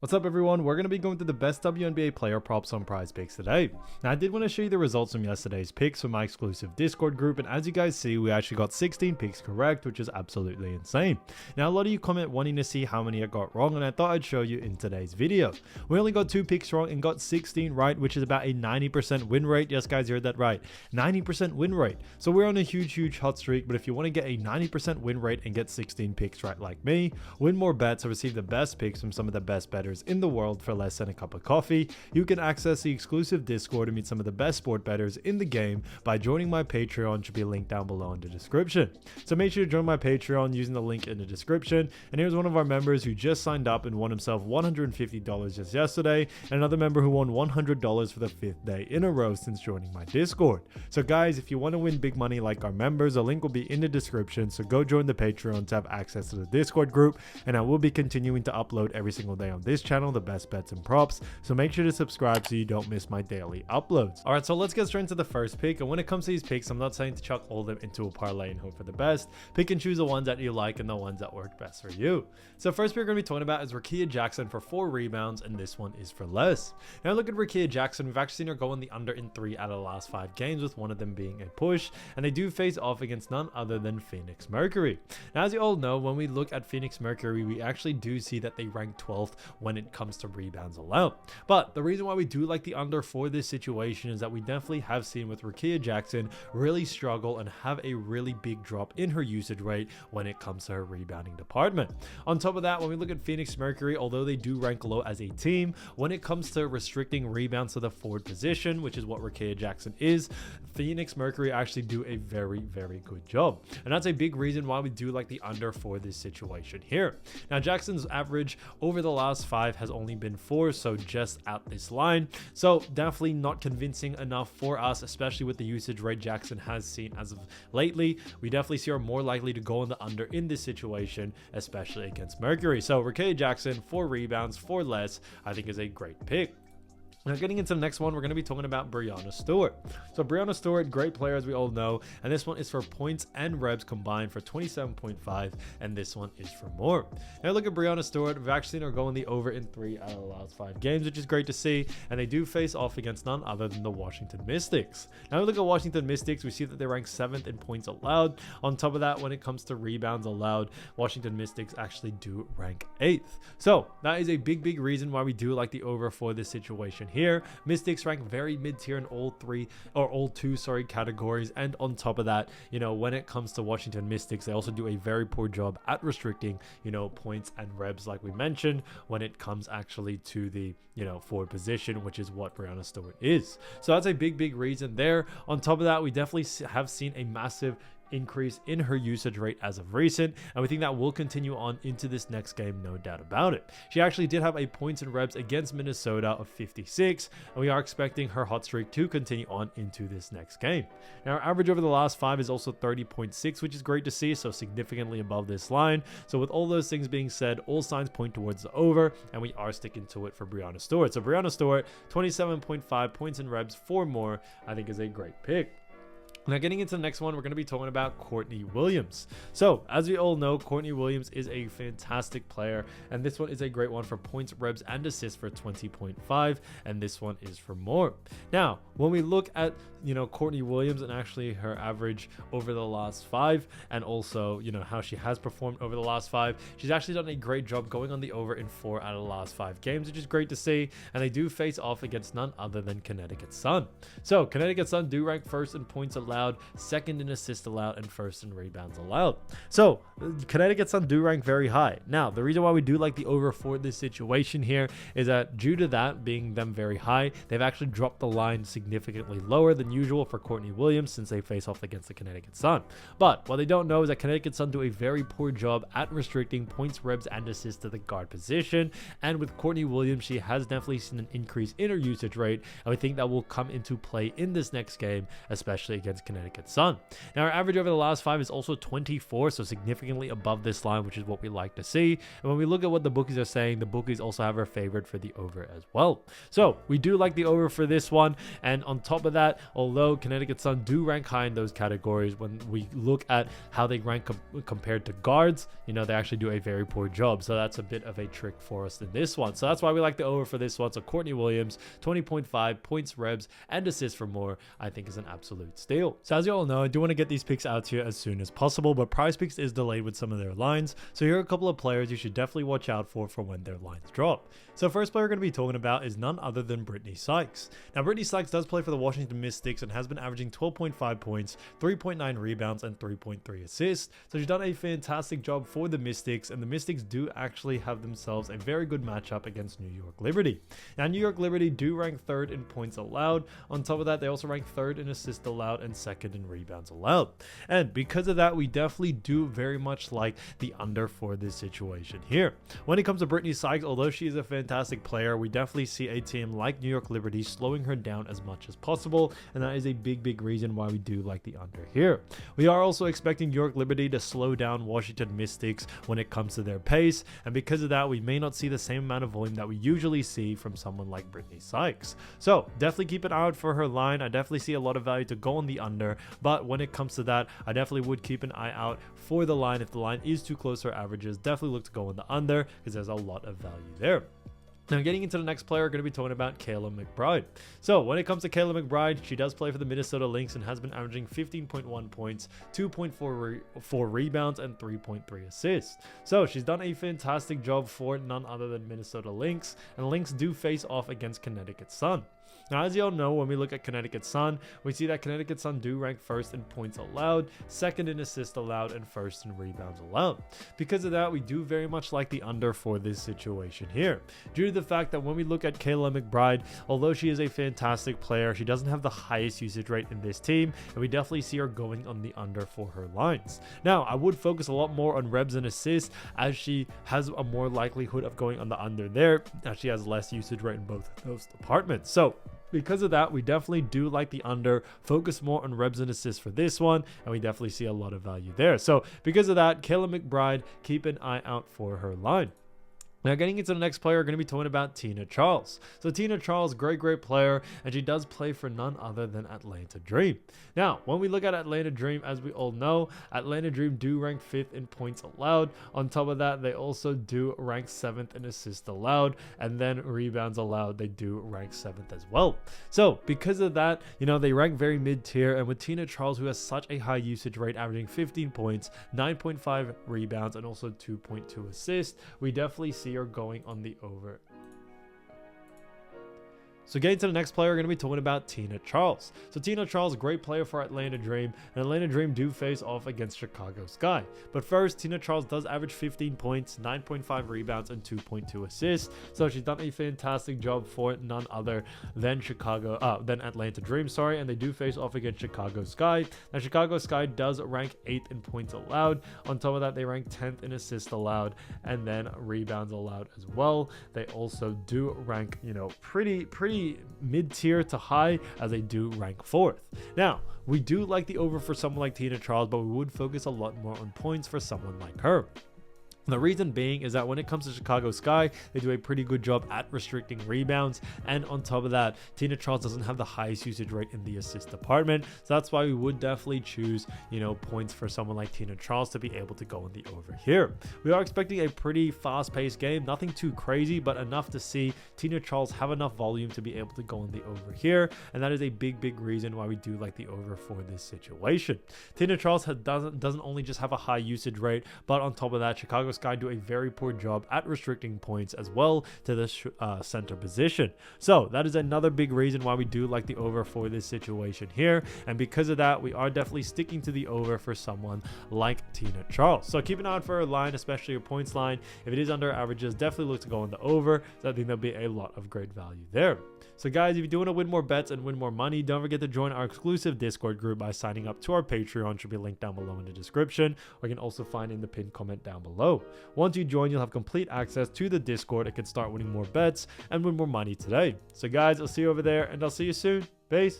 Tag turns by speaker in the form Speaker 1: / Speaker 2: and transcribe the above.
Speaker 1: What's up everyone, we're going to be going through the best WNBA player props on PrizePicks today. Now I did want to show you the results from yesterday's picks for my exclusive Discord group, and as you guys see we actually got 16 picks correct, which is absolutely insane. Now a lot of you comment wanting to see how many I got wrong, and I thought I'd show you in today's video. We only got 2 picks wrong and got 16 right, which is about a 90% win rate. Yes guys, you heard that right, 90% win rate. So we're on a huge hot streak, but if you want to get a 90% win rate and get 16 picks right like me, win more bets, or receive the best picks from some of the best bettors in the world for less than a cup of coffee, you can access the exclusive Discord and meet some of the best sport bettors in the game by joining my Patreon, which will be linked down below in the description. So make sure to join my Patreon using the link in the description. And here's one of our members who just signed up and won himself $150 just yesterday, and another member who won $100 for the 5th day in a row since joining my Discord. So guys, if you want to win big money like our members, a link will be in the description, so go join the Patreon to have access to the Discord group, and I will be continuing to upload every single day on this channel the best bets and props, so make sure to subscribe so you don't miss my daily uploads. Alright, so let's get straight into the first pick, and when it comes to these picks, I'm not saying to chuck all of them into a parlay and hope for the best. Pick and choose the ones that you like and the ones that work best for you. So first pick we're going to be talking about is Rickea Jackson for 4 rebounds, and this one is for less. Now look at Rickea Jackson, we've actually seen her go in the under in 3 out of the last 5 games, with one of them being a push, and they do face off against none other than Phoenix Mercury. Now as you all know, when we look at Phoenix Mercury, we actually do see that they rank 12th when it comes to rebounds allowed. But the reason why we do like the under for this situation is that we definitely have seen with Rickea Jackson really struggle and have a really big drop in her usage rate when it comes to her rebounding department. On top of that, when we look at Phoenix Mercury, although they do rank low as a team, when it comes to restricting rebounds to the forward position, which is what Rickea Jackson is, Phoenix Mercury actually do a very good job. And that's a big reason why we do like the under for this situation here. Now Jackson's average over the last 5 has only been 4, so just at this line, so definitely not convincing enough for us, especially with the usage rate Jackson has seen as of lately. We definitely see her more likely to go on the under in this situation, especially against Mercury. So Rickea Jackson 4 rebounds for less, I think is a great pick. Now getting into the next one, we're going to be talking about Breanna Stewart. So Breanna Stewart, great player as we all know, and this one is for points and reps combined for 27.5, and this one is for more. Now look at Breanna Stewart, we've actually seen her go in the over in 3 out of the last 5 games, which is great to see, and they do face off against none other than the Washington Mystics. Now we look at Washington Mystics, we see that they rank 7th in points allowed. On top of that, when it comes to rebounds allowed, Washington Mystics actually do rank 8th. So that is a big reason why we do like the over for this situation here. Mystics rank very mid-tier in all 2 categories, and on top of that, you know, when it comes to Washington Mystics, they also do a very poor job at restricting, you know, points and reps like we mentioned when it comes actually to the, you know, forward position, which is what Breanna Stewart is. So that's a big reason there. On top of that, we definitely have seen a massive increase in her usage rate as of recent, and we think that will continue on into this next game, no doubt about it. She actually did have a points and reps against Minnesota of 56, and we are expecting her hot streak to continue on into this next game. Now our average over the last 5 is also 30.6, which is great to see, so significantly above this line. So with all those things being said, all signs point towards the over, and we are sticking to it for Breanna Stewart. So Breanna Stewart, 27.5 points and reps for more, I think is a great pick. Now getting into the next one, we're going to be talking about Courtney Williams. So as we all know, Courtney Williams is a fantastic player, and this one is a great one for points, reps, and assists for 20.5, and this one is for more. Now when we look at, you know, Courtney Williams and actually her average over the last 5, and also, you know, how she has performed over the last 5, she's actually done a great job going on the over in 4 out of the last 5 games, which is great to see, and they do face off against none other than Connecticut Sun. So Connecticut Sun do rank 1st in points allowed, 2nd in assists allowed, and 1st in rebounds allowed. So Connecticut Sun do rank very high. Now the reason why we do like the over for this situation here is that due to that being them very high, they've actually dropped the line significantly lower than usual for Courtney Williams since they face off against the Connecticut Sun. But what they don't know is that Connecticut Sun do a very poor job at restricting points, reps, and assists to the guard position, and with Courtney Williams, she has definitely seen an increase in her usage rate, and we think that will come into play in this next game, especially against against Connecticut Sun. Now our average over the last 5 is also 24, so significantly above this line, which is what we like to see. And when we look at what the bookies are saying, the bookies also have our favorite for the over as well. So we do like the over for this one. And on top of that, although Connecticut Sun do rank high in those categories, when we look at how they rank compared to guards, you know, they actually do a very poor job. So that's a bit of a trick for us in this one. So that's why we like the over for this one. So Courtney Williams, 20.5 points, rebs, and assists for more, I think is an absolute steal. So as you all know, I do want to get these picks out to you as soon as possible, but PrizePicks is delayed with some of their lines. So here are a couple of players you should definitely watch out for when their lines drop. So first player we're going to be talking about is none other than Brittany Sykes. Now Brittany Sykes does play for the Washington Mystics and has been averaging 12.5 points, 3.9 rebounds, and 3.3 assists. So she's done a fantastic job for the Mystics, and the Mystics do actually have themselves a very good matchup against New York Liberty. Now New York Liberty do rank 3rd in points allowed. On top of that, they also rank 3rd in assists allowed and 2nd in rebounds allowed. And because of that, we definitely do very much like the under for this situation here. When it comes to Brittany Sykes, although she is a fantastic player, we definitely see a team like New York Liberty slowing her down as much as possible, and that is a big reason why we do like the under here. We are also expecting New York Liberty to slow down Washington Mystics when it comes to their pace, and because of that, we may not see the same amount of volume that we usually see from someone like Brittany Sykes. So definitely keep an eye out for her line. I definitely see a lot of value to go on the under, but when it comes to that, I definitely would keep an eye out for the line. If the line is too close to her averages, definitely look to go on the under because there's a lot of value there. Now getting into the next player, we're going to be talking about Kayla McBride. So when it comes to Kayla McBride, she does play for the Minnesota Lynx and has been averaging 15.1 points, 2.4 rebounds, and 3.3 assists. So she's done a fantastic job for none other than Minnesota Lynx, and Lynx do face off against Connecticut Sun. Now, as you all know, when we look at Connecticut Sun, we see that Connecticut Sun do rank 1st in points allowed, 2nd in assists allowed, and 1st in rebounds allowed. Because of that, we do very much like the under for this situation here. Due to the fact that when we look at Kayla McBride, although she is a fantastic player, she doesn't have the highest usage rate in this team, and we definitely see her going on the under for her lines. Now, I would focus a lot more on rebs and assists, as she has a more likelihood of going on the under there, as she has less usage rate in both of those departments. So because of that, we definitely do like the under, focus more on rebs and assists for this one, and we definitely see a lot of value there. So because of that, Kayla McBride, keep an eye out for her line. Now getting into the next player, we're going to be talking about Tina Charles. So Tina Charles, great player, and she does play for none other than Atlanta Dream. Now, when we look at Atlanta Dream, as we all know, Atlanta Dream do rank 5th in points allowed. On top of that, they also do rank 7th in assists allowed, and then rebounds allowed, they do rank 7th as well. So because of that, you know, they rank very mid-tier, and with Tina Charles, who has such a high usage rate, averaging 15 points, 9.5 rebounds, and also 2.2 assists, we definitely see are going on the over. So getting to the next player, we're going to be talking about Tina Charles. So Tina Charles, great player for Atlanta Dream, and Atlanta Dream do face off against Chicago Sky. But first, Tina Charles does average 15 points, 9.5 rebounds, and 2.2 assists. So she's done a fantastic job for none other than Atlanta Dream, and they do face off against Chicago Sky. Now Chicago Sky does rank 8th in points allowed. On top of that, they rank 10th in assists allowed, and then rebounds allowed as well. They also do rank, you know, pretty mid-tier to high, as they do rank 4th. Now, we do like the over for someone like Tina Charles, but we would focus a lot more on points for someone like her. The reason being is that when it comes to Chicago Sky, they do a pretty good job at restricting rebounds, and on top of that, Tina Charles doesn't have the highest usage rate in the assist department, so that's why we would definitely choose, you know, points for someone like Tina Charles to be able to go in the over here. We are expecting a pretty fast-paced game, nothing too crazy, but enough to see Tina Charles have enough volume to be able to go in the over here, and that is a big reason why we do like the over for this situation. Tina Charles doesn't only just have a high usage rate, but on top of that, Chicago Sky do a very poor job at restricting points as well to the center position. So that is another big reason why we do like the over for this situation here, and because of that, we are definitely sticking to the over for someone like Tina Charles. So keep an eye out for her line, especially your points line. If it is under averages, definitely look to go on the over, so I think there'll be a lot of great value there. So guys, if you do want to win more bets and win more money, don't forget to join our exclusive Discord group by signing up to our Patreon, which will be linked down below in the description, or you can also find in the pinned comment down below. Once you join, you'll have complete access to the Discord and can start winning more bets and win more money today. So guys, I'll see you over there, and I'll see you soon. Peace.